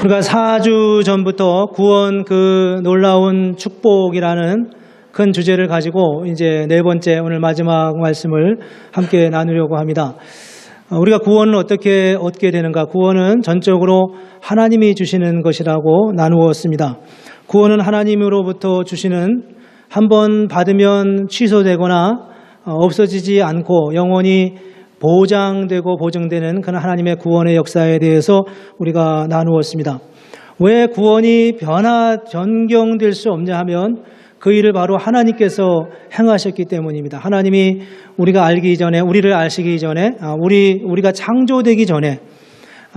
우리가 4주 전부터 구원 그 놀라운 축복이라는 큰 주제를 가지고 이제 네 번째 오늘 마지막 말씀을 함께 나누려고 합니다. 우리가 구원을 어떻게 얻게 되는가? 구원은 전적으로 하나님이 주시는 것이라고 나누었습니다. 구원은 하나님으로부터 주시는 한번 받으면 취소되거나 없어지지 않고 영원히 보장되고 보증되는 그런 하나님의 구원의 역사에 대해서 우리가 나누었습니다. 왜 구원이 변경될 수 없냐 하면 그 일을 바로 하나님께서 행하셨기 때문입니다. 하나님이 우리가 알기 전에, 우리를 아시기 전에, 우리가 창조되기 전에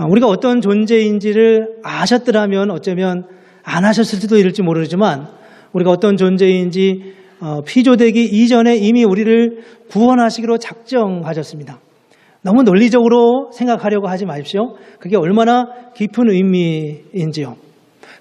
우리가 어떤 존재인지를 아셨더라면 어쩌면 안 하셨을지도 이럴지 모르지만 우리가 어떤 존재인지 피조되기 이전에 이미 우리를 구원하시기로 작정하셨습니다. 너무 논리적으로 생각하려고 하지 마십시오. 그게 얼마나 깊은 의미인지요.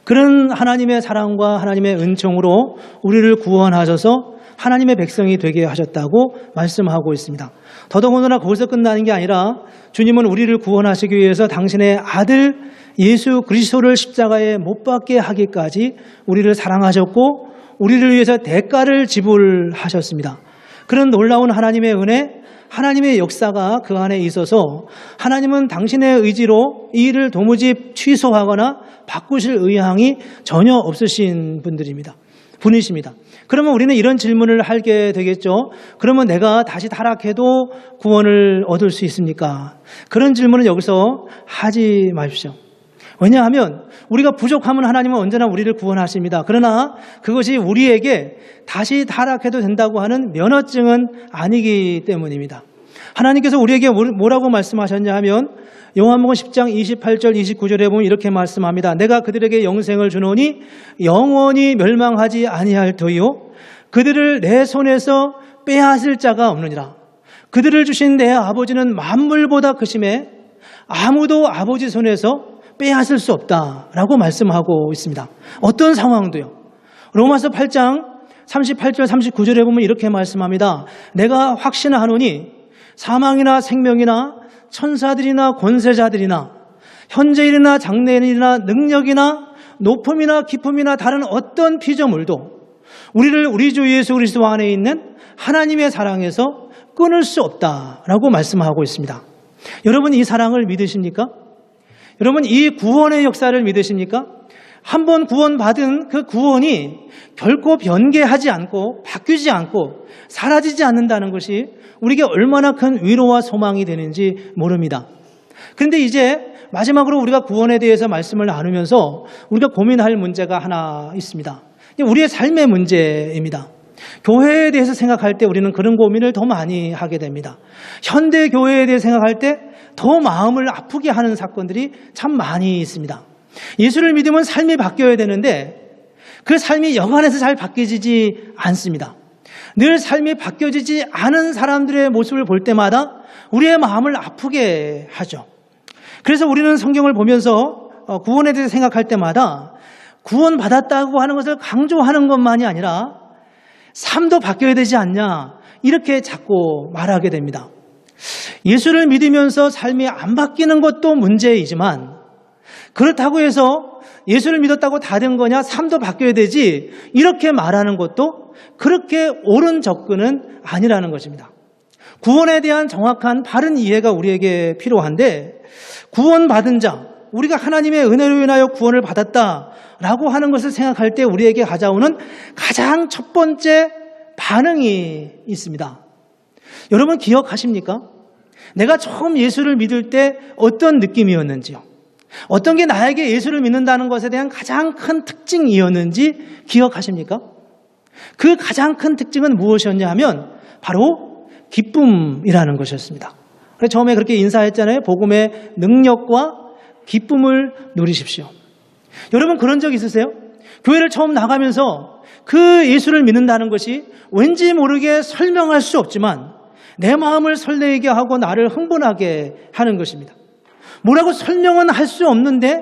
그런 하나님의 사랑과 하나님의 은총으로 우리를 구원하셔서 하나님의 백성이 되게 하셨다고 말씀하고 있습니다. 더더군다나 거기서 끝나는 게 아니라 주님은 우리를 구원하시기 위해서 당신의 아들 예수 그리스도를 십자가에 못 박게 하기까지 우리를 사랑하셨고 우리를 위해서 대가를 지불하셨습니다. 그런 놀라운 하나님의 은혜, 하나님의 역사가 그 안에 있어서 하나님은 당신의 의지로 이 일을 도무지 취소하거나 바꾸실 의향이 전혀 없으신 분이십니다. 그러면 우리는 이런 질문을 하게 되겠죠. 그러면 내가 다시 타락해도 구원을 얻을 수 있습니까? 그런 질문은 여기서 하지 마십시오. 왜냐하면 우리가 부족하면 하나님은 언제나 우리를 구원하십니다. 그러나 그것이 우리에게 다시 타락해도 된다고 하는 면허증은 아니기 때문입니다. 하나님께서 우리에게 뭐라고 말씀하셨냐 하면 요한복음 10장 28절 29절에 보면 이렇게 말씀합니다. 내가 그들에게 영생을 주노니 영원히 멸망하지 아니할 터이요 그들을 내 손에서 빼앗을 자가 없느니라. 그들을 주신 내 아버지는 만물보다 크심에 아무도 아버지 손에서 빼앗을 수 없다라고 말씀하고 있습니다. 어떤 상황도요. 로마서 8장 38절 39절에 보면 이렇게 말씀합니다. 내가 확신하노니 사망이나 생명이나 천사들이나 권세자들이나 현재일이나 장래일이나 능력이나 높음이나 깊음이나 다른 어떤 피조물도 우리를 우리 주 예수 그리스도 안에 있는 하나님의 사랑에서 끊을 수 없다라고 말씀하고 있습니다. 여러분 이 사랑을 믿으십니까? 여러분 이 구원의 역사를 믿으십니까? 한번 구원받은 그 구원이 결코 변개하지 않고 바뀌지 않고 사라지지 않는다는 것이 우리에게 얼마나 큰 위로와 소망이 되는지 모릅니다. 그런데 이제 마지막으로 우리가 구원에 대해서 말씀을 나누면서 우리가 고민할 문제가 하나 있습니다. 우리의 삶의 문제입니다. 교회에 대해서 생각할 때 우리는 그런 고민을 더 많이 하게 됩니다. 현대 교회에 대해 생각할 때 더 마음을 아프게 하는 사건들이 참 많이 있습니다. 예수를 믿으면 삶이 바뀌어야 되는데 그 삶이 여간해서 잘 바뀌지 않습니다. 늘 삶이 바뀌어지지 않은 사람들의 모습을 볼 때마다 우리의 마음을 아프게 하죠. 그래서 우리는 성경을 보면서 구원에 대해서 생각할 때마다 구원받았다고 하는 것을 강조하는 것만이 아니라 삶도 바뀌어야 되지 않냐 이렇게 자꾸 말하게 됩니다. 예수를 믿으면서 삶이 안 바뀌는 것도 문제이지만 그렇다고 해서 예수를 믿었다고 다 된 거냐 삶도 바뀌어야 되지 이렇게 말하는 것도 그렇게 옳은 접근은 아니라는 것입니다. 구원에 대한 정확한 바른 이해가 우리에게 필요한데 구원받은 자 우리가 하나님의 은혜로 인하여 구원을 받았다라고 하는 것을 생각할 때 우리에게 가져오는 가장 첫 번째 반응이 있습니다. 여러분 기억하십니까? 내가 처음 예수를 믿을 때 어떤 느낌이었는지요? 어떤 게 나에게 예수를 믿는다는 것에 대한 가장 큰 특징이었는지 기억하십니까? 그 가장 큰 특징은 무엇이었냐 하면 바로 기쁨이라는 것이었습니다. 그래서 처음에 그렇게 인사했잖아요. 복음의 능력과 기쁨을 누리십시오. 여러분 그런 적 있으세요? 교회를 처음 나가면서 그 예수를 믿는다는 것이 왠지 모르게 설명할 수 없지만 내 마음을 설레게 하고 나를 흥분하게 하는 것입니다. 뭐라고 설명은 할 수 없는데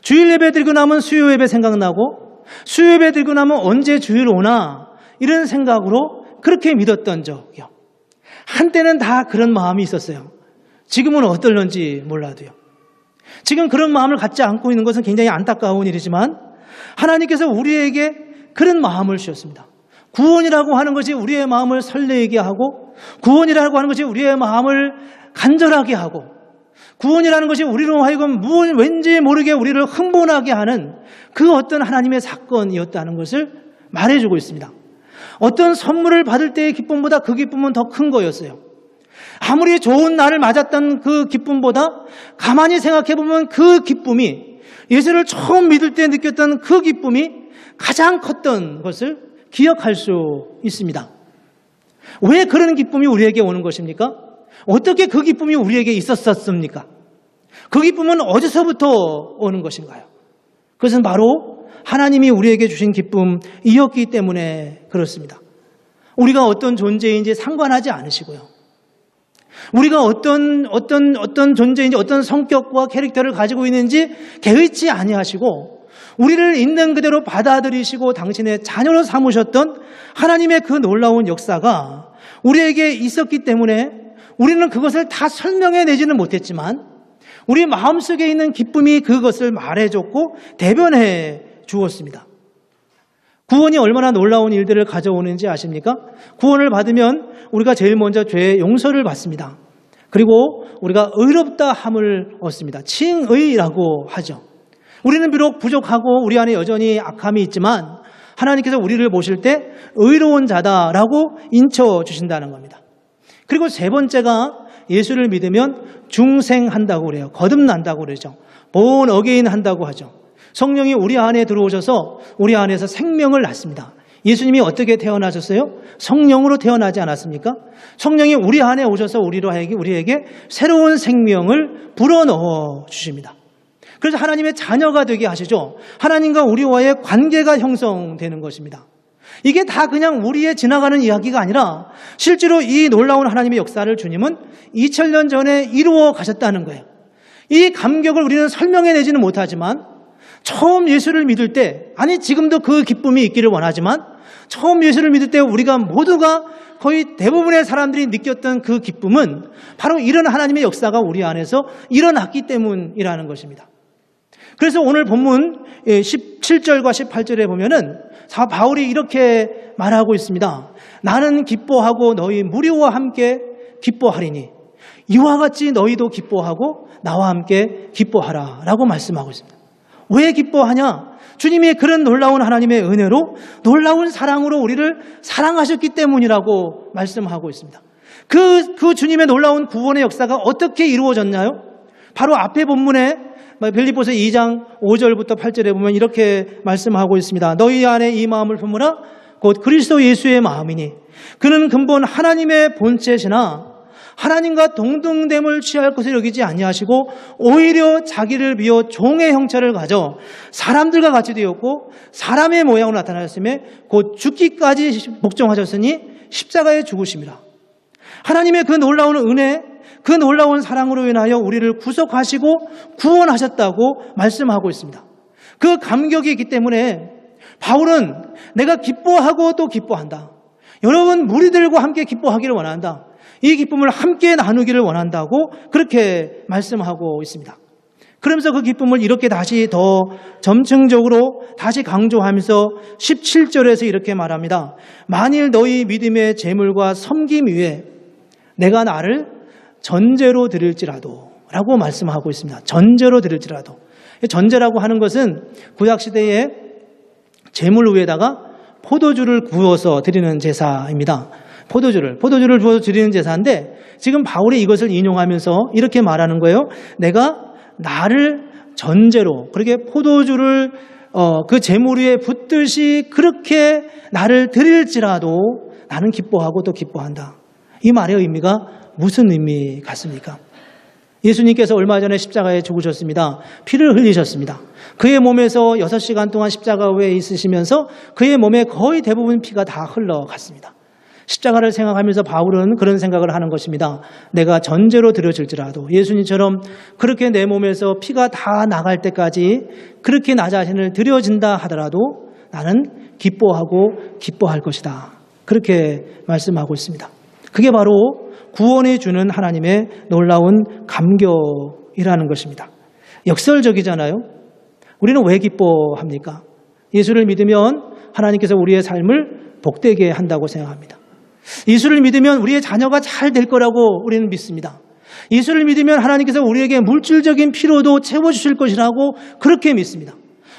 주일 예배 드리고 나면 수요 예배 생각나고 수요 예배 드리고 나면 언제 주일 오나 이런 생각으로 그렇게 믿었던 적이요. 한때는 다 그런 마음이 있었어요. 지금은 어떨런지 몰라도요. 지금 그런 마음을 갖지 않고 있는 것은 굉장히 안타까운 일이지만 하나님께서 우리에게 그런 마음을 주셨습니다. 구원이라고 하는 것이 우리의 마음을 설레게 하고, 구원이라고 하는 것이 우리의 마음을 간절하게 하고, 구원이라는 것이 우리로 하여금 왠지 모르게 우리를 흥분하게 하는 그 어떤 하나님의 사건이었다는 것을 말해주고 있습니다. 어떤 선물을 받을 때의 기쁨보다 그 기쁨은 더 큰 거였어요. 아무리 좋은 날을 맞았던 그 기쁨보다 가만히 생각해보면 그 기쁨이, 예수를 처음 믿을 때 느꼈던 그 기쁨이 가장 컸던 것을 기억할 수 있습니다. 왜 그런 기쁨이 우리에게 오는 것입니까? 어떻게 그 기쁨이 우리에게 있었습니까? 그 기쁨은 어디서부터 오는 것인가요? 그것은 바로 하나님이 우리에게 주신 기쁨이었기 때문에 그렇습니다. 우리가 어떤 존재인지 상관하지 않으시고요. 우리가 어떤 존재인지, 어떤 성격과 캐릭터를 가지고 있는지 개의치 아니하시고 우리를 있는 그대로 받아들이시고 당신의 자녀로 삼으셨던 하나님의 그 놀라운 역사가 우리에게 있었기 때문에 우리는 그것을 다 설명해내지는 못했지만 우리 마음속에 있는 기쁨이 그것을 말해줬고 대변해 주었습니다. 구원이 얼마나 놀라운 일들을 가져오는지 아십니까? 구원을 받으면 우리가 제일 먼저 죄의 용서를 받습니다. 그리고 우리가 의롭다 함을 얻습니다. 칭의라고 하죠. 우리는 비록 부족하고 우리 안에 여전히 악함이 있지만 하나님께서 우리를 보실 때 의로운 자다라고 인쳐주신다는 겁니다. 그리고 세 번째가 예수를 믿으면 중생한다고 그래요. 거듭난다고 그러죠. born again 한다고 하죠. 성령이 우리 안에 들어오셔서 우리 안에서 생명을 낳습니다. 예수님이 어떻게 태어나셨어요? 성령으로 태어나지 않았습니까? 성령이 우리 안에 오셔서 우리에게 새로운 생명을 불어넣어 주십니다. 그래서 하나님의 자녀가 되게 하시죠. 하나님과 우리와의 관계가 형성되는 것입니다. 이게 다 그냥 우리의 지나가는 이야기가 아니라 실제로 이 놀라운 하나님의 역사를 주님은 2000년 전에 이루어 가셨다는 거예요. 이 감격을 우리는 설명해내지는 못하지만 처음 예수를 믿을 때, 아니 지금도 그 기쁨이 있기를 원하지만 처음 예수를 믿을 때 우리가 모두가 거의 대부분의 사람들이 느꼈던 그 기쁨은 바로 이런 하나님의 역사가 우리 안에서 일어났기 때문이라는 것입니다. 그래서 오늘 본문 17절과 18절에 보면은 바울이 이렇게 말하고 있습니다. 나는 기뻐하고 너희 무리와 함께 기뻐하리니 이와 같이 너희도 기뻐하고 나와 함께 기뻐하라 라고 말씀하고 있습니다. 왜 기뻐하냐? 주님이 그런 놀라운 하나님의 은혜로 놀라운 사랑으로 우리를 사랑하셨기 때문이라고 말씀하고 있습니다. 그 주님의 놀라운 구원의 역사가 어떻게 이루어졌나요? 바로 앞에 본문에 빌립보서 2장 5절부터 8절에 보면 이렇게 말씀하고 있습니다. 너희 안에 이 마음을 품으라 곧 그리스도 예수의 마음이니 그는 근본 하나님의 본체시나 하나님과 동등됨을 취할 것을 여기지 아니하시고 오히려 자기를 비워 종의 형체를 가져 사람들과 같이 되었고 사람의 모양으로 나타나셨으며 곧 죽기까지 복종하셨으니 십자가에 죽으심이라. 하나님의 그 놀라운 은혜, 그 놀라운 사랑으로 인하여 우리를 구속하시고 구원하셨다고 말씀하고 있습니다. 그 감격이 있기 때문에 바울은 내가 기뻐하고 또 기뻐한다. 여러분 무리들과 함께 기뻐하기를 원한다. 이 기쁨을 함께 나누기를 원한다고 그렇게 말씀하고 있습니다. 그러면서 그 기쁨을 이렇게 다시 더 점층적으로 다시 강조하면서 17절에서 이렇게 말합니다. 만일 너희 믿음의 재물과 섬김 위에 내가 나를 전제로 드릴지라도 라고 말씀하고 있습니다. 전제로 드릴지라도. 전제라고 하는 것은 구약시대에 재물 위에다가 포도주를 부어서 드리는 제사입니다. 포도주를 부어서 드리는 제사인데 지금 바울이 이것을 인용하면서 이렇게 말하는 거예요. 내가 나를 전제로, 그렇게 포도주를 그 재물 위에 붓듯이 그렇게 나를 드릴지라도 나는 기뻐하고 또 기뻐한다. 이 말의 의미가 무슨 의미 같습니까? 예수님께서 얼마 전에 십자가에 죽으셨습니다. 피를 흘리셨습니다. 그의 몸에서 6시간 동안 십자가 위에 있으시면서 그의 몸에 거의 대부분 피가 다 흘러갔습니다. 십자가를 생각하면서 바울은 그런 생각을 하는 것입니다. 내가 전제로 드려질지라도 예수님처럼 그렇게 내 몸에서 피가 다 나갈 때까지 그렇게 나 자신을 드려진다 하더라도 나는 기뻐하고 기뻐할 것이다. 그렇게 말씀하고 있습니다. 그게 바로 구원해 주는 하나님의 놀라운 감격이라는 것입니다. 역설적이잖아요. 우리는 왜 기뻐합니까? 예수를 믿으면 하나님께서 우리의 삶을 복되게 한다고 생각합니다. 예수를 믿으면 우리의 자녀가 잘 될 거라고 우리는 믿습니다. 예수를 믿으면 하나님께서 우리에게 물질적인 필요도 채워주실 것이라고 그렇게 믿습니다.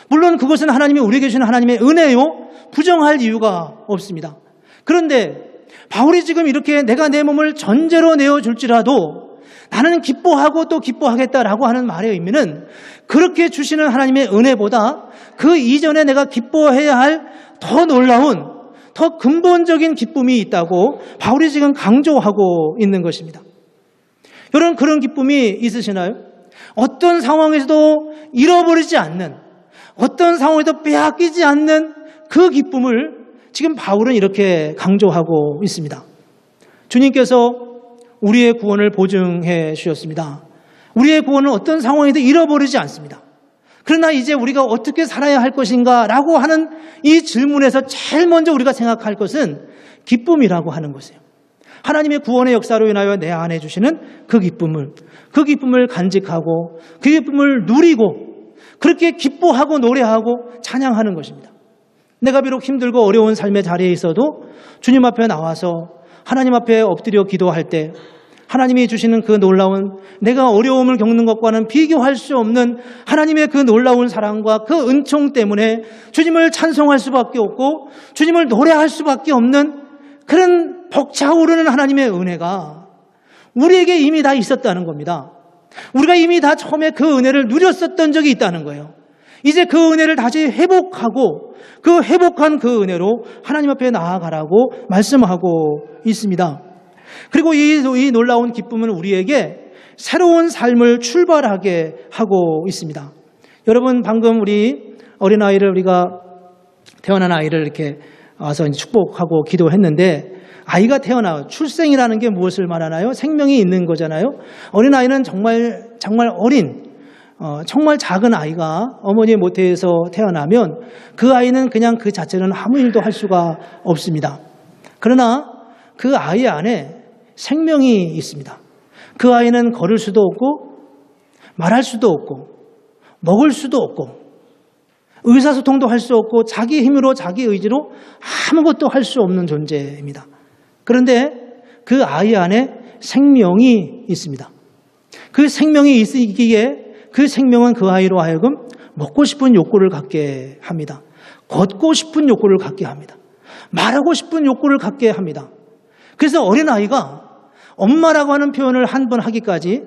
물론 그것은 하나님이 우리에게 주시는 하나님의 은혜요, 부정할 이유가 없습니다. 그런데 바울이 지금 이렇게 내가 내 몸을 전제로 내어줄지라도 나는 기뻐하고 또 기뻐하겠다라고 하는 말의 의미는 그렇게 주시는 하나님의 은혜보다 그 이전에 내가 기뻐해야 할 더 놀라운, 더 근본적인 기쁨이 있다고 바울이 지금 강조하고 있는 것입니다. 여러분, 그런 기쁨이 있으시나요? 어떤 상황에서도 잃어버리지 않는, 어떤 상황에도 빼앗기지 않는 그 기쁨을 지금 바울은 이렇게 강조하고 있습니다. 주님께서 우리의 구원을 보증해 주셨습니다. 우리의 구원은 어떤 상황에도 잃어버리지 않습니다. 그러나 이제 우리가 어떻게 살아야 할 것인가 라고 하는 이 질문에서 제일 먼저 우리가 생각할 것은 기쁨이라고 하는 것이에요. 하나님의 구원의 역사로 인하여 내 안에 주시는 그 기쁨을 간직하고 그 기쁨을 누리고 그렇게 기뻐하고 노래하고 찬양하는 것입니다. 내가 비록 힘들고 어려운 삶의 자리에 있어도 주님 앞에 나와서 하나님 앞에 엎드려 기도할 때 하나님이 주시는 그 놀라운, 내가 어려움을 겪는 것과는 비교할 수 없는 하나님의 그 놀라운 사랑과 그 은총 때문에 주님을 찬송할 수밖에 없고 주님을 노래할 수밖에 없는 그런 벅차오르는 하나님의 은혜가 우리에게 이미 다 있었다는 겁니다. 우리가 이미 다 처음에 그 은혜를 누렸었던 적이 있다는 거예요. 이제 그 은혜를 다시 회복하고 그 회복한 그 은혜로 하나님 앞에 나아가라고 말씀하고 있습니다. 그리고 이 놀라운 기쁨은 우리에게 새로운 삶을 출발하게 하고 있습니다. 여러분, 방금 우리 어린아이를, 우리가 태어난 아이를 이렇게 와서 축복하고 기도했는데, 아이가 태어나 출생이라는 게 무엇을 말하나요? 생명이 있는 거잖아요. 어린아이는 정말 어린, 정말 작은 아이가 어머니의 모태에서 태어나면 그 아이는 그냥 그 자체는 아무 일도 할 수가 없습니다. 그러나 그 아이 안에 생명이 있습니다. 그 아이는 걸을 수도 없고 말할 수도 없고 먹을 수도 없고 의사소통도 할 수 없고 자기 힘으로 자기 의지로 아무것도 할 수 없는 존재입니다. 그런데 그 아이 안에 생명이 있습니다. 그 생명이 있기에 그 생명은 그 아이로 하여금 먹고 싶은 욕구를 갖게 합니다. 걷고 싶은 욕구를 갖게 합니다. 말하고 싶은 욕구를 갖게 합니다. 그래서 어린아이가 엄마라고 하는 표현을 한 번 하기까지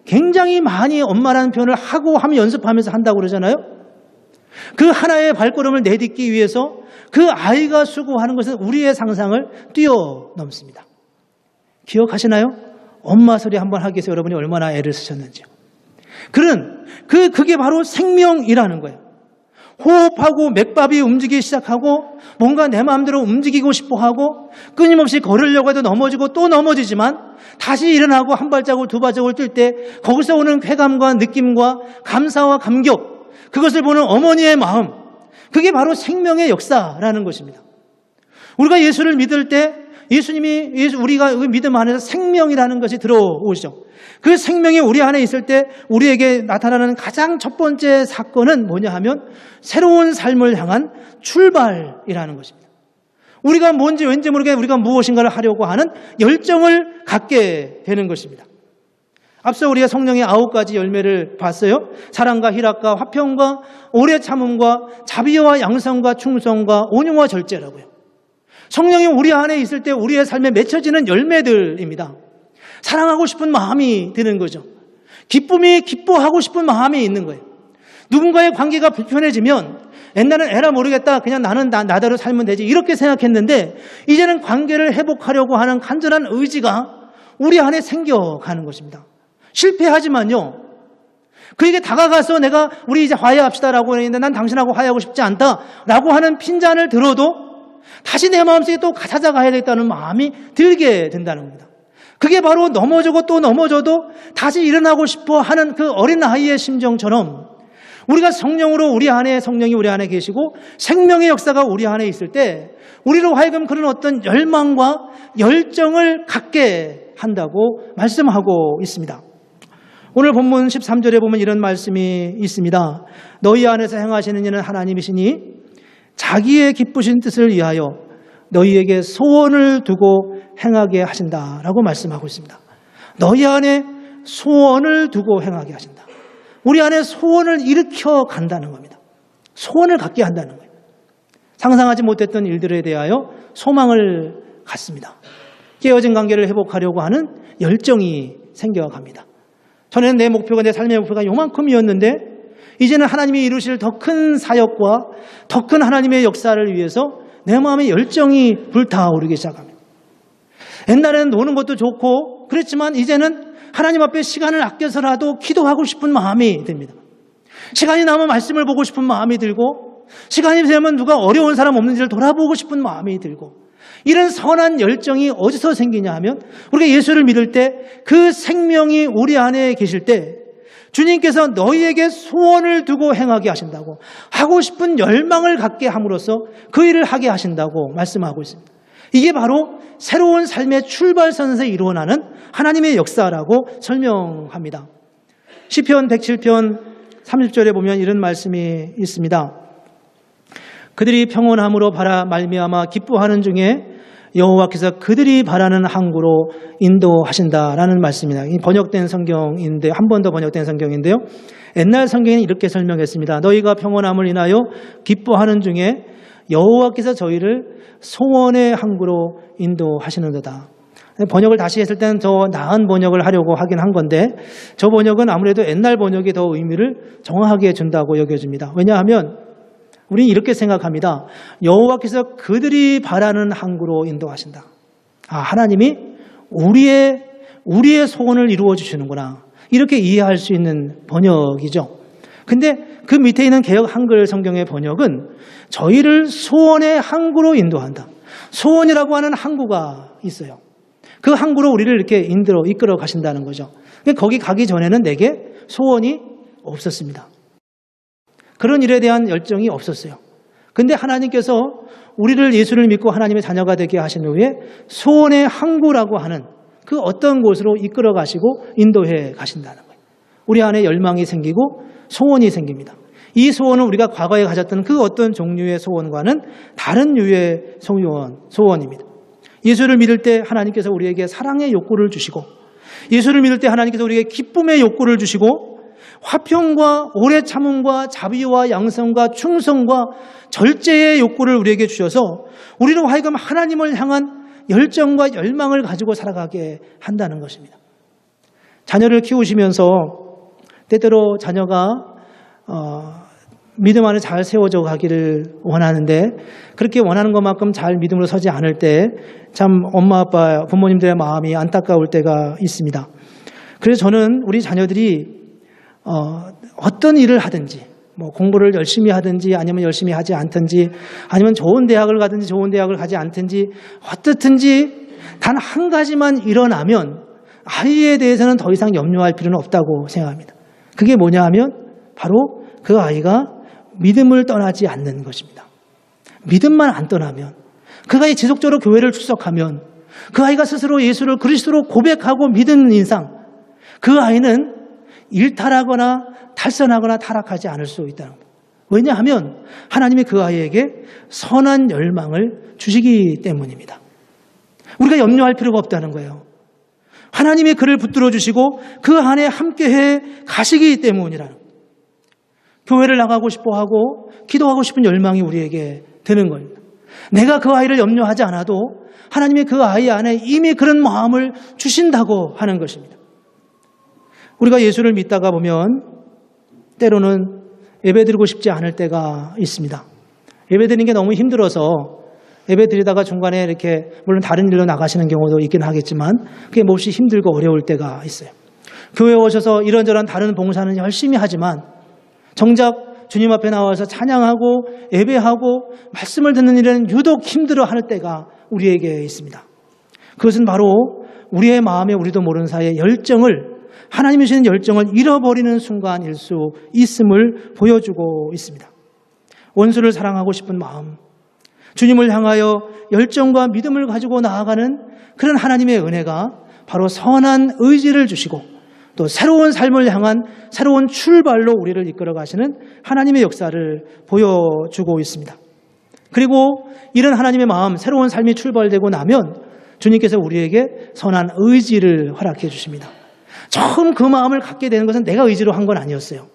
굉장히 많이 엄마라는 표현을 하고 하면 연습하면서 한다고 그러잖아요. 그 하나의 발걸음을 내딛기 위해서 그 아이가 수고하는 것은 우리의 상상을 뛰어넘습니다. 기억하시나요? 엄마 소리 한번 하기 위해서 여러분이 얼마나 애를 쓰셨는지요. 그게 바로 생명이라는 거예요. 호흡하고 맥박이 움직이기 시작하고 뭔가 내 마음대로 움직이고 싶어하고 끊임없이 걸으려고 해도 넘어지고 또 넘어지지만 다시 일어나고 한 발자국 두 발자국을 뛸 때 거기서 오는 쾌감과 느낌과 감사와 감격, 그것을 보는 어머니의 마음, 그게 바로 생명의 역사라는 것입니다. 우리가 예수를 믿을 때 우리가 믿음 안에서 생명이라는 것이 들어오죠. 그 생명이 우리 안에 있을 때 우리에게 나타나는 가장 첫 번째 사건은 뭐냐 하면 새로운 삶을 향한 출발이라는 것입니다. 우리가 왠지 모르게 우리가 무엇인가를 하려고 하는 열정을 갖게 되는 것입니다. 앞서 우리가 성령의 9가지 열매를 봤어요. 사랑과 희락과 화평과 오래 참음과 자비와 양성과 충성과 온유와 절제라고요. 성령이 우리 안에 있을 때 우리의 삶에 맺혀지는 열매들입니다. 사랑하고 싶은 마음이 드는 거죠. 기뻐하고 싶은 마음이 있는 거예요. 누군가의 관계가 불편해지면 옛날엔 에라 모르겠다, 그냥 나는 나대로 살면 되지, 이렇게 생각했는데 이제는 관계를 회복하려고 하는 간절한 의지가 우리 안에 생겨가는 것입니다. 실패하지만요, 그에게 다가가서 우리 이제 화해합시다라고 했는데 난 당신하고 화해하고 싶지 않다라고 하는 핀잔을 들어도 다시 내 마음속에 또 찾아가야 되겠다는 마음이 들게 된다는 겁니다. 그게 바로 넘어지고 또 넘어져도 다시 일어나고 싶어 하는 그 어린아이의 심정처럼 우리가 성령이 우리 안에 계시고 생명의 역사가 우리 안에 있을 때 우리로 하여금 그런 어떤 열망과 열정을 갖게 한다고 말씀하고 있습니다. 오늘 본문 13절에 보면 이런 말씀이 있습니다. 너희 안에서 행하시는 이는 하나님이시니 자기의 기쁘신 뜻을 위하여 너희에게 소원을 두고 행하게 하신다라고 말씀하고 있습니다. 너희 안에 소원을 두고 행하게 하신다. 우리 안에 소원을 일으켜 간다는 겁니다. 소원을 갖게 한다는 거예요. 상상하지 못했던 일들에 대하여 소망을 갖습니다. 깨어진 관계를 회복하려고 하는 열정이 생겨갑니다. 전에는 내 목표가, 내 삶의 목표가 요만큼이었는데 이제는 하나님이 이루실 더 큰 사역과 더 큰 하나님의 역사를 위해서 내 마음의 열정이 불타오르기 시작합니다. 옛날에는 노는 것도 좋고 그랬지만 이제는 하나님 앞에 시간을 아껴서라도 기도하고 싶은 마음이 듭니다. 시간이 나면 말씀을 보고 싶은 마음이 들고, 시간이 되면 누가 어려운 사람 없는지를 돌아보고 싶은 마음이 들고, 이런 선한 열정이 어디서 생기냐 하면 우리가 예수를 믿을 때 그 생명이 우리 안에 계실 때 주님께서 너희에게 소원을 두고 행하게 하신다고, 하고 싶은 열망을 갖게 함으로써 그 일을 하게 하신다고 말씀하고 있습니다. 이게 바로 새로운 삶의 출발선에서 일어나는 하나님의 역사라고 설명합니다. 시편 107편 30절에 보면 이런 말씀이 있습니다. 그들이 평온함으로 바라 말미암아 기뻐하는 중에 여호와께서 그들이 바라는 항구로 인도하신다라는 말씀입니다. 이 번역된 성경인데, 한 번 더 번역된 성경인데요. 옛날 성경에는 이렇게 설명했습니다. 너희가 평온함을 인하여 기뻐하는 중에 여호와께서 저희를 소원의 항구로 인도하시는도다. 번역을 다시 했을 때는 더 나은 번역을 하려고 하긴 한 건데, 저 번역은 아무래도 옛날 번역이 더 의미를 정확하게 준다고 여겨집니다. 왜냐하면 우리는 이렇게 생각합니다. 여호와께서 그들이 바라는 항구로 인도하신다. 아, 하나님이 우리의 소원을 이루어 주시는구나. 이렇게 이해할 수 있는 번역이죠. 근데 그 밑에 있는 개역 한글 성경의 번역은 저희를 소원의 항구로 인도한다. 소원이라고 하는 항구가 있어요. 그 항구로 우리를 이렇게 이끌어 가신다는 거죠. 근데 거기 가기 전에는 내게 소원이 없었습니다. 그런 일에 대한 열정이 없었어요. 근데 하나님께서 우리를 예수를 믿고 하나님의 자녀가 되게 하신 후에 소원의 항구라고 하는 그 어떤 곳으로 이끌어 가시고 인도해 가신다는 거예요. 우리 안에 열망이 생기고 소원이 생깁니다. 이 소원은 우리가 과거에 가졌던 그 어떤 종류의 소원과는 다른 유의 소원입니다. 예수를 믿을 때 하나님께서 우리에게 사랑의 욕구를 주시고, 예수를 믿을 때 하나님께서 우리에게 기쁨의 욕구를 주시고, 화평과 오래 참음과 자비와 양성과 충성과 절제의 욕구를 우리에게 주셔서 우리로 하여금 하나님을 향한 열정과 열망을 가지고 살아가게 한다는 것입니다. 자녀를 키우시면서 때때로 자녀가 믿음 안에 잘 세워져 가기를 원하는데, 그렇게 원하는 것만큼 잘 믿음으로 서지 않을 때 참 엄마 아빠 부모님들의 마음이 안타까울 때가 있습니다. 그래서 저는 우리 자녀들이 어떤 일을 하든지, 뭐 공부를 열심히 하든지 아니면 열심히 하지 않든지 아니면 좋은 대학을 가든지 좋은 대학을 가지 않든지 어떻든지 단 한 가지만 일어나면 아이에 대해서는 더 이상 염려할 필요는 없다고 생각합니다. 그게 뭐냐 하면 바로 그 아이가 믿음을 떠나지 않는 것입니다. 믿음만 안 떠나면, 그 아이 지속적으로 교회를 출석하면, 그 아이가 스스로 예수를 그리스도로 고백하고 믿는 인상, 그 아이는 일탈하거나 탈선하거나 타락하지 않을 수 있다는 겁니다. 왜냐하면 하나님이 그 아이에게 선한 열망을 주시기 때문입니다. 우리가 염려할 필요가 없다는 거예요. 하나님이 그를 붙들어 주시고 그 안에 함께해 가시기 때문이라는 거예요. 교회를 나가고 싶어하고 기도하고 싶은 열망이 우리에게 드는 겁니다. 내가 그 아이를 염려하지 않아도 하나님이 그 아이 안에 이미 그런 마음을 주신다고 하는 것입니다. 우리가 예수를 믿다가 보면 때로는 예배드리고 싶지 않을 때가 있습니다. 예배드리는 게 너무 힘들어서 예배드리다가 중간에 이렇게, 물론 다른 일로 나가시는 경우도 있긴 하겠지만 그게 몹시 힘들고 어려울 때가 있어요. 교회에 오셔서 이런저런 다른 봉사는 열심히 하지만 정작 주님 앞에 나와서 찬양하고 예배하고 말씀을 듣는 일은 유독 힘들어 할 때가 우리에게 있습니다. 그것은 바로 우리의 마음에 우리도 모르는 사이에 하나님이 주시는 열정을 잃어버리는 순간일 수 있음을 보여주고 있습니다. 원수를 사랑하고 싶은 마음, 주님을 향하여 열정과 믿음을 가지고 나아가는 그런 하나님의 은혜가 바로 선한 의지를 주시고 또 새로운 삶을 향한 새로운 출발로 우리를 이끌어 가시는 하나님의 역사를 보여주고 있습니다. 그리고 이런 하나님의 마음, 새로운 삶이 출발되고 나면 주님께서 우리에게 선한 의지를 허락해 주십니다. 처음 그 마음을 갖게 되는 것은 내가 의지로 한 건 아니었어요.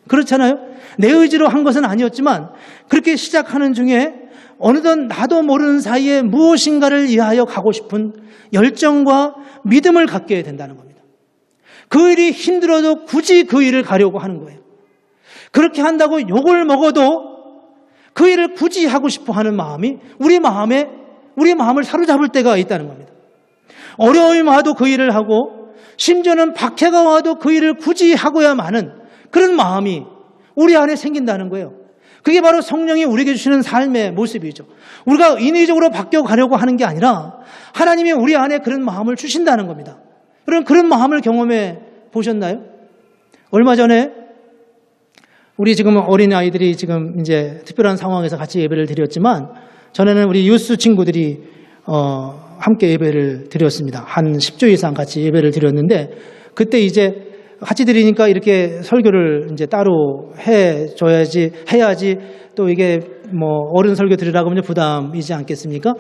그렇잖아요? 내 의지로 한 것은 아니었지만 그렇게 시작하는 중에 어느덧 나도 모르는 사이에 무엇인가를 위하여 가고 싶은 열정과 믿음을 갖게 된다는 겁니다. 그 일이 힘들어도 굳이 그 일을 가려고 하는 거예요. 그렇게 한다고 욕을 먹어도 그 일을 굳이 하고 싶어 하는 마음이 우리 마음을 사로잡을 때가 있다는 겁니다. 어려움이 와도 그 일을 하고 심지어는 박해가 와도 그 일을 굳이 하고야 마는 그런 마음이 우리 안에 생긴다는 거예요. 그게 바로 성령이 우리에게 주시는 삶의 모습이죠. 우리가 인위적으로 바뀌어가려고 하는 게 아니라 하나님이 우리 안에 그런 마음을 주신다는 겁니다. 여러분, 그런 마음을 경험해 보셨나요? 얼마 전에 우리 지금 어린아이들이 지금 이제 특별한 상황에서 같이 예배를 드렸지만 전에는 우리 유스 친구들이 함께 예배를 드렸습니다. 한 10주 이상 같이 예배를 드렸는데 그때 이제 같이 드리니까 이렇게 설교를 이제 따로 해야지 또 이게 뭐 어른 설교 드리라고 하면 부담이지 않겠습니까?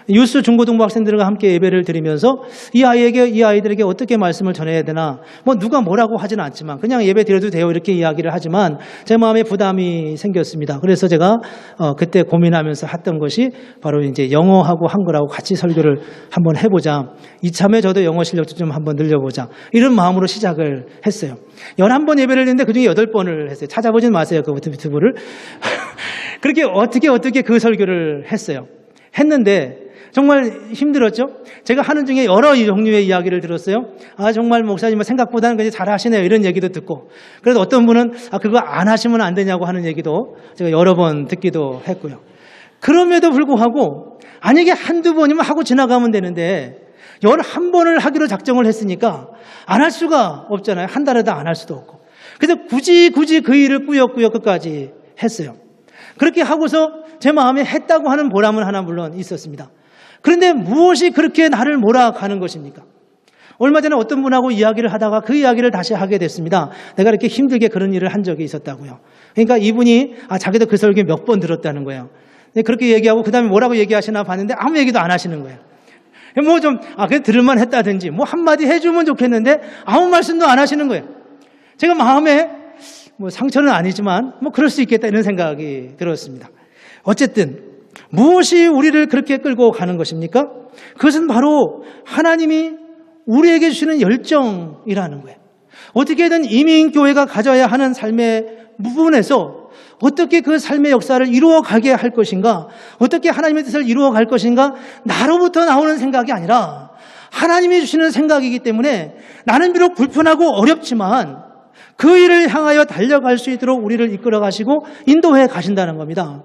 유스 중고등부 학생들과 함께 예배를 드리면서 이 아이들에게 어떻게 말씀을 전해야 되나, 뭐 누가 뭐라고 하지는 않지만 그냥 예배 드려도 돼요 이렇게 이야기를 하지만 제 마음에 부담이 생겼습니다. 그래서 제가 그때 고민하면서 했던 것이 바로 이제 영어하고 한글하고 같이 설교를 한번 해보자. 이참에 저도 영어 실력도 좀 한번 늘려보자. 이런 마음으로 시작을 했어요. 11번 예배를 했는데 그중에 8번을 했어요. 찾아보진 마세요. 그 유튜브를. 그렇게 어떻게 그 설교를 했는데 정말 힘들었죠. 제가 하는 중에 여러 종류의 이야기를 들었어요. 정말 목사님 생각보다는 그냥 잘 하시네요 이런 얘기도 듣고, 그래도 어떤 분은 그거 안 하시면 안 되냐고 하는 얘기도 제가 여러 번 듣기도 했고요. 그럼에도 불구하고 이게 한두 번이면 하고 지나가면 되는데 11번을 하기로 작정을 했으니까 안 할 수가 없잖아요. 한 달에도 안 할 수도 없고. 그래서 굳이 그 일을 꾸역꾸역 끝까지 했어요. 그렇게 하고서 제 마음에 했다고 하는 보람은 하나 물론 있었습니다. 그런데 무엇이 그렇게 나를 몰아가는 것입니까? 얼마 전에 어떤 분하고 이야기를 하다가 그 이야기를 다시 하게 됐습니다. 내가 이렇게 힘들게 그런 일을 한 적이 있었다고요. 그러니까 이분이 자기도 그 설교 몇 번 들었다는 거예요. 그렇게 얘기하고 그 다음에 뭐라고 얘기하시나 봤는데 아무 얘기도 안 하시는 거예요. 뭐 좀 그냥 들을만 했다든지 뭐 한마디 해주면 좋겠는데 아무 말씀도 안 하시는 거예요. 제가 마음에 뭐 상처는 아니지만 뭐 그럴 수 있겠다 이런 생각이 들었습니다. 어쨌든 무엇이 우리를 그렇게 끌고 가는 것입니까? 그것은 바로 하나님이 우리에게 주시는 열정이라는 거예요. 어떻게든 이민교회가 가져야 하는 삶의 부분에서 어떻게 그 삶의 역사를 이루어가게 할 것인가, 어떻게 하나님의 뜻을 이루어갈 것인가, 나로부터 나오는 생각이 아니라 하나님이 주시는 생각이기 때문에 나는 비록 불편하고 어렵지만 그 일을 향하여 달려갈 수 있도록 우리를 이끌어 가시고 인도해 가신다는 겁니다.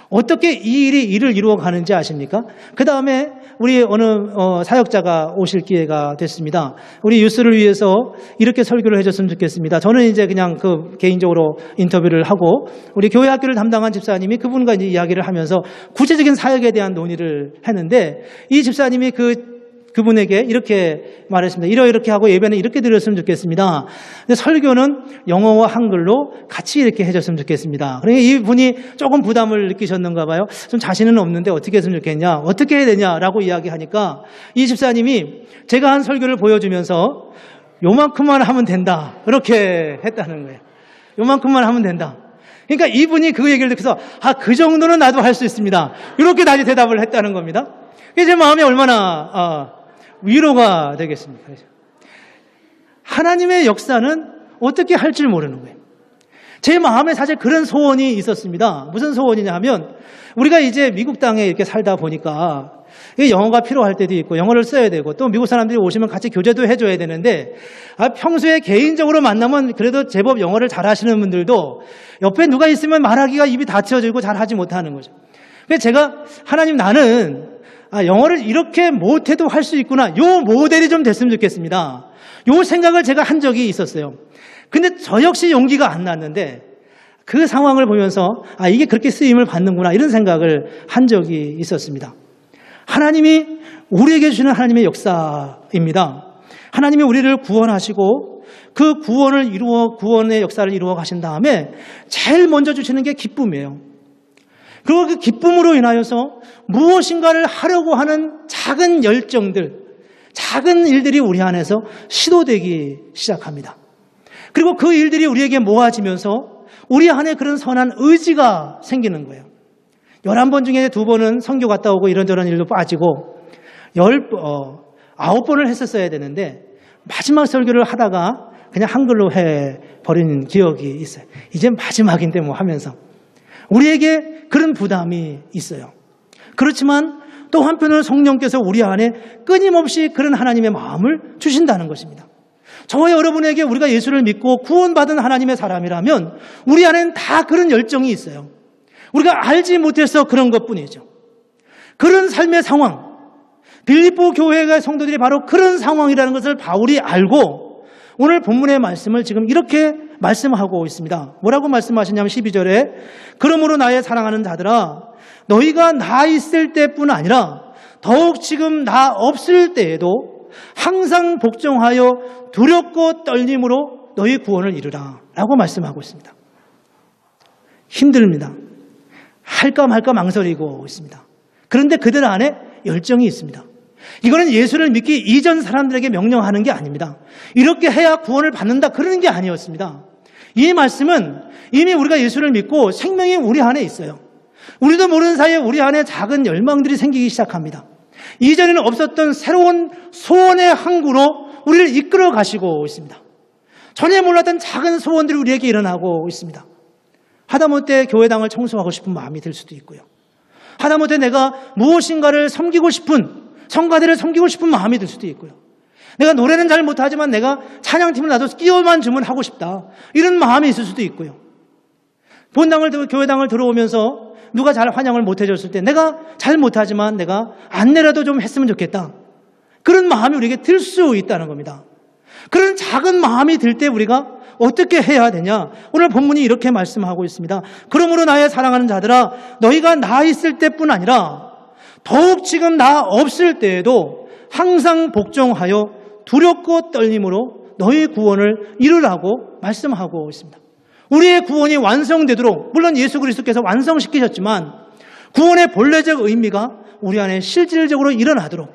어떻게 이 일을 이루어 가는지 아십니까? 그 다음에 우리 어느 사역자가 오실 기회가 됐습니다. 우리 유스를 위해서 이렇게 설교를 해줬으면 좋겠습니다. 저는 이제 그냥 개인적으로 인터뷰를 하고 우리 교회 학교를 담당한 집사님이 그분과 이제 이야기를 하면서 구체적인 사역에 대한 논의를 했는데 이 집사님이 그분에게 이렇게 말했습니다. 이렇게 하고 예배는 이렇게 드렸으면 좋겠습니다. 근데 설교는 영어와 한글로 같이 이렇게 해줬으면 좋겠습니다. 그러니까 이분이 조금 부담을 느끼셨는가 봐요. 좀 자신은 없는데 어떻게 했으면 좋겠냐, 어떻게 해야 되냐라고 이야기하니까 이 집사님이 제가 한 설교를 보여주면서 요만큼만 하면 된다 이렇게 했다는 거예요. 요만큼만 하면 된다. 그러니까 이분이 그 얘기를 듣고서 그 정도는 나도 할 수 있습니다. 이렇게 다시 대답을 했다는 겁니다. 제 마음이 얼마나 위로가 되겠습니까? 하나님의 역사는 어떻게 할 줄 모르는 거예요. 제 마음에 사실 그런 소원이 있었습니다. 무슨 소원이냐 하면 우리가 이제 미국 땅에 이렇게 살다 보니까 영어가 필요할 때도 있고 영어를 써야 되고 또 미국 사람들이 오시면 같이 교제도 해줘야 되는데 평소에 개인적으로 만나면 그래도 제법 영어를 잘하시는 분들도 옆에 누가 있으면 말하기가 입이 닫혀지고 잘하지 못하는 거죠. 그래서 제가 하나님 나는 영어를 이렇게 못해도 할 수 있구나. 요 모델이 좀 됐으면 좋겠습니다. 요 생각을 제가 한 적이 있었어요. 근데 저 역시 용기가 안 났는데 그 상황을 보면서 이게 그렇게 쓰임을 받는구나 이런 생각을 한 적이 있었습니다. 하나님이 우리에게 주시는 하나님의 역사입니다. 하나님이 우리를 구원하시고 그 구원의 역사를 이루어 가신 다음에 제일 먼저 주시는 게 기쁨이에요. 그리고 그 기쁨으로 인하여서 무엇인가를 하려고 하는 작은 열정들, 작은 일들이 우리 안에서 시도되기 시작합니다. 그리고 그 일들이 우리에게 모아지면서 우리 안에 그런 선한 의지가 생기는 거예요. 11번 중에 2번은 선교 갔다 오고 이런저런 일로 빠지고 9번을 했었어야 되는데 마지막 설교를 하다가 그냥 한글로 해버린 기억이 있어요. 이제 마지막인데 뭐 하면서. 우리에게 그런 부담이 있어요. 그렇지만 또 한편으로 성령께서 우리 안에 끊임없이 그런 하나님의 마음을 주신다는 것입니다. 저와 여러분에게 우리가 예수를 믿고 구원받은 하나님의 사람이라면 우리 안에는 다 그런 열정이 있어요. 우리가 알지 못해서 그런 것뿐이죠. 그런 삶의 상황, 빌립보 교회의 성도들이 바로 그런 상황이라는 것을 바울이 알고 오늘 본문의 말씀을 지금 이렇게 말씀하고 있습니다. 뭐라고 말씀하시냐면 12절에 그러므로 나의 사랑하는 자들아 너희가 나 있을 때뿐 아니라 더욱 지금 나 없을 때에도 항상 복종하여 두렵고 떨림으로 너희 구원을 이루라 라고 말씀하고 있습니다. 힘듭니다. 할까 말까 망설이고 있습니다. 그런데 그들 안에 열정이 있습니다. 이거는 예수를 믿기 이전 사람들에게 명령하는 게 아닙니다. 이렇게 해야 구원을 받는다 그러는 게 아니었습니다. 이 말씀은 이미 우리가 예수를 믿고 생명이 우리 안에 있어요. 우리도 모르는 사이에 우리 안에 작은 열망들이 생기기 시작합니다. 이전에는 없었던 새로운 소원의 항구로 우리를 이끌어 가시고 있습니다. 전에 몰랐던 작은 소원들이 우리에게 일어나고 있습니다. 하다못해 교회당을 청소하고 싶은 마음이 들 수도 있고요. 하다못해 내가 무엇인가를 섬기고 싶은 성가대를 섬기고 싶은 마음이 들 수도 있고요. 내가 노래는 잘 못하지만 내가 찬양팀을 나도 끼워만 주면 하고 싶다. 이런 마음이 있을 수도 있고요. 교회당을 들어오면서 누가 잘 환영을 못 해줬을 때 내가 잘 못하지만 내가 안내라도 좀 했으면 좋겠다. 그런 마음이 우리에게 들 수 있다는 겁니다. 그런 작은 마음이 들 때 우리가 어떻게 해야 되냐? 오늘 본문이 이렇게 말씀하고 있습니다. 그러므로 나의 사랑하는 자들아 너희가 나 있을 때뿐 아니라 더욱 지금 나 없을 때에도 항상 복종하여 두렵고 떨림으로 너희 구원을 이루라고 말씀하고 있습니다. 우리의 구원이 완성되도록 물론 예수 그리스도께서 완성시키셨지만 구원의 본래적 의미가 우리 안에 실질적으로 일어나도록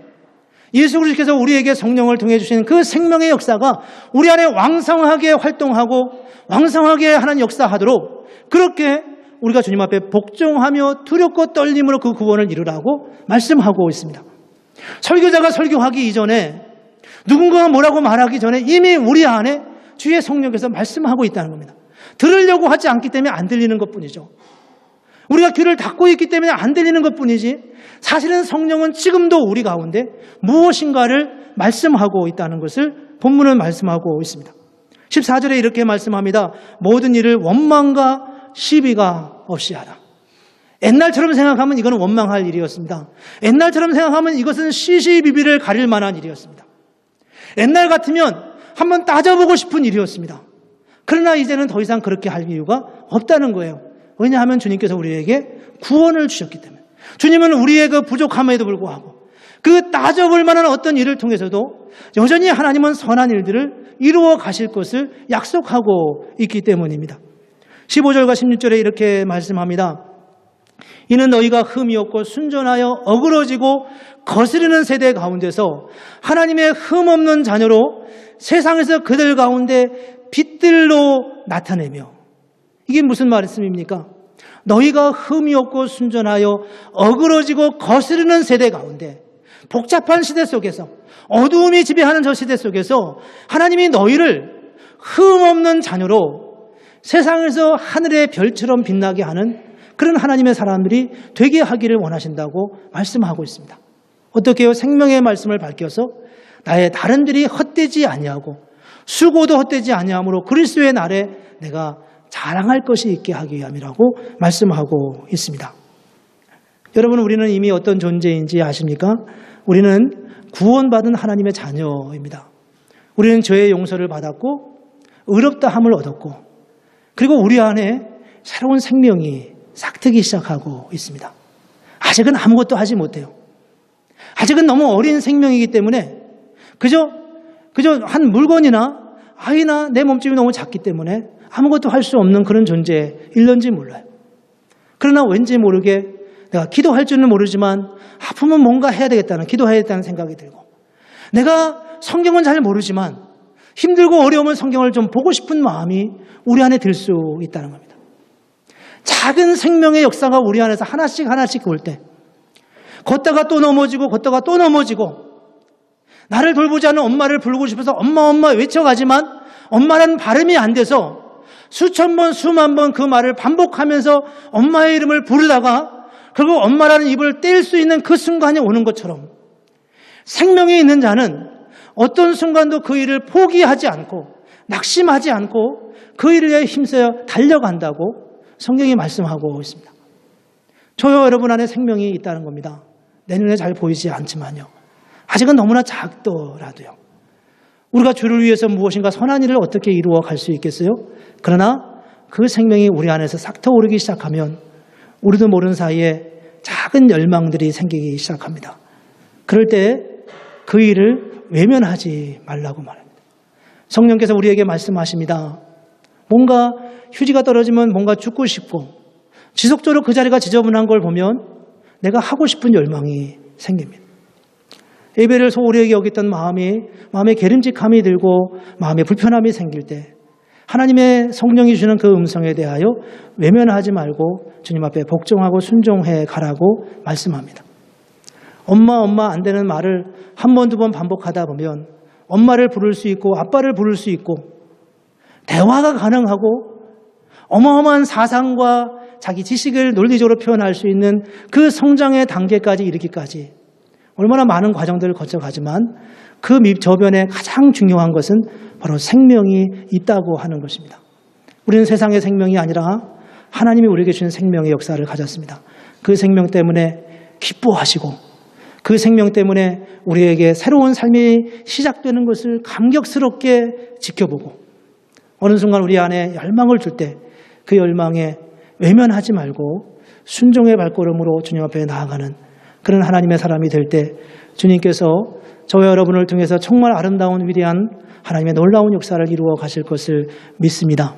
예수 그리스도께서 우리에게 성령을 통해 주신 그 생명의 역사가 우리 안에 왕성하게 활동하고 왕성하게 하는 역사하도록 그렇게 우리가 주님 앞에 복종하며 두렵고 떨림으로 그 구원을 이루라고 말씀하고 있습니다. 설교자가 설교하기 이전에 누군가가 뭐라고 말하기 전에 이미 우리 안에 주의 성령께서 말씀하고 있다는 겁니다. 들으려고 하지 않기 때문에 안 들리는 것뿐이죠. 우리가 귀를 닫고 있기 때문에 안 들리는 것뿐이지 사실은 성령은 지금도 우리 가운데 무엇인가를 말씀하고 있다는 것을 본문은 말씀하고 있습니다. 14절에 이렇게 말씀합니다. 모든 일을 원망과 시비가 없이 하라. 옛날처럼 생각하면 이건 원망할 일이었습니다. 옛날처럼 생각하면 이것은 시시비비를 가릴 만한 일이었습니다. 옛날 같으면 한번 따져보고 싶은 일이었습니다. 그러나 이제는 더 이상 그렇게 할 이유가 없다는 거예요. 왜냐하면 주님께서 우리에게 구원을 주셨기 때문에. 주님은 우리의 그 부족함에도 불구하고 그 따져볼 만한 어떤 일을 통해서도 여전히 하나님은 선한 일들을 이루어 가실 것을 약속하고 있기 때문입니다. 15절과 16절에 이렇게 말씀합니다. 이는 너희가 흠이 없고 순전하여 어그러지고 거스르는 세대 가운데서 하나님의 흠 없는 자녀로 세상에서 그들 가운데 빛들로 나타내며 이게 무슨 말씀입니까? 너희가 흠이 없고 순전하여 어그러지고 거스르는 세대 가운데 복잡한 시대 속에서 어두움이 지배하는 저 시대 속에서 하나님이 너희를 흠 없는 자녀로 세상에서 하늘의 별처럼 빛나게 하는 그런 하나님의 사람들이 되게 하기를 원하신다고 말씀하고 있습니다. 어떻게 해요? 생명의 말씀을 밝혀서 나의 다른들이 헛되지 아니하고 수고도 헛되지 아니하므로 그리스도의 날에 내가 자랑할 것이 있게 하기 위함이라고 말씀하고 있습니다. 여러분, 우리는 이미 어떤 존재인지 아십니까? 우리는 구원받은 하나님의 자녀입니다. 우리는 죄의 용서를 받았고 의롭다함을 얻었고 그리고 우리 안에 새로운 생명이 싹트기 시작하고 있습니다. 아직은 아무것도 하지 못해요. 아직은 너무 어린 생명이기 때문에 그저 한 물건이나 아이나 내 몸집이 너무 작기 때문에 아무것도 할 수 없는 그런 존재일런지 몰라요. 그러나 왠지 모르게 내가 기도할 줄은 모르지만 아프면 뭔가 해야 되겠다는, 기도해야겠다는 생각이 들고, 내가 성경은 잘 모르지만 힘들고 어려우면 성경을 좀 보고 싶은 마음이 우리 안에 들 수 있다는 겁니다. 작은 생명의 역사가 우리 안에서 하나씩 하나씩 올 때, 걷다가 또 넘어지고 걷다가 또 넘어지고, 나를 돌보지 않는 엄마를 부르고 싶어서 엄마 엄마 외쳐가지만 엄마라는 발음이 안 돼서 수천 번 수만 번 그 말을 반복하면서 엄마의 이름을 부르다가 결국 엄마라는 입을 뗄 수 있는 그 순간이 오는 것처럼, 생명이 있는 자는 어떤 순간도 그 일을 포기하지 않고 낙심하지 않고 그 일을 위해 힘써야 달려간다고 성경이 말씀하고 있습니다. 저와 여러분 안에 생명이 있다는 겁니다. 내 눈에 잘 보이지 않지만요, 아직은 너무나 작더라도요, 우리가 주를 위해서 무엇인가 선한 일을 어떻게 이루어 갈 수 있겠어요? 그러나 그 생명이 우리 안에서 싹 터오르기 시작하면 우리도 모르는 사이에 작은 열망들이 생기기 시작합니다. 그럴 때 그 일을 외면하지 말라고 말합니다. 성령께서 우리에게 말씀하십니다. 뭔가 휴지가 떨어지면 뭔가 죽고 싶고 지속적으로 그 자리가 지저분한 걸 보면 내가 하고 싶은 열망이 생깁니다. 예배를 소홀히 여겼던 마음에 게림직함이 들고 마음에 불편함이 생길 때 하나님의 성령이 주는 그 음성에 대하여 외면하지 말고 주님 앞에 복종하고 순종해 가라고 말씀합니다. 엄마 안 되는 말을 한 번, 두 번 반복하다 보면 엄마를 부를 수 있고 아빠를 부를 수 있고 대화가 가능하고 어마어마한 사상과 자기 지식을 논리적으로 표현할 수 있는 그 성장의 단계까지 이르기까지 얼마나 많은 과정들을 거쳐가지만 그 저변에 가장 중요한 것은 바로 생명이 있다고 하는 것입니다. 우리는 세상의 생명이 아니라 하나님이 우리에게 주신 생명의 역사를 가졌습니다. 그 생명 때문에 기뻐하시고 그 생명 때문에 우리에게 새로운 삶이 시작되는 것을 감격스럽게 지켜보고 어느 순간 우리 안에 열망을 줄 때 그 열망에 외면하지 말고 순종의 발걸음으로 주님 앞에 나아가는 그런 하나님의 사람이 될 때 주님께서 저와 여러분을 통해서 정말 아름다운 위대한 하나님의 놀라운 역사를 이루어 가실 것을 믿습니다.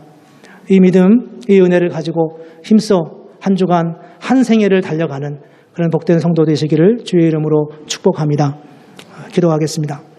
이 믿음, 이 은혜를 가지고 힘써 한 주간 한 생애를 달려가는 그런 복된 성도 되시기를 주의 이름으로 축복합니다. 기도하겠습니다.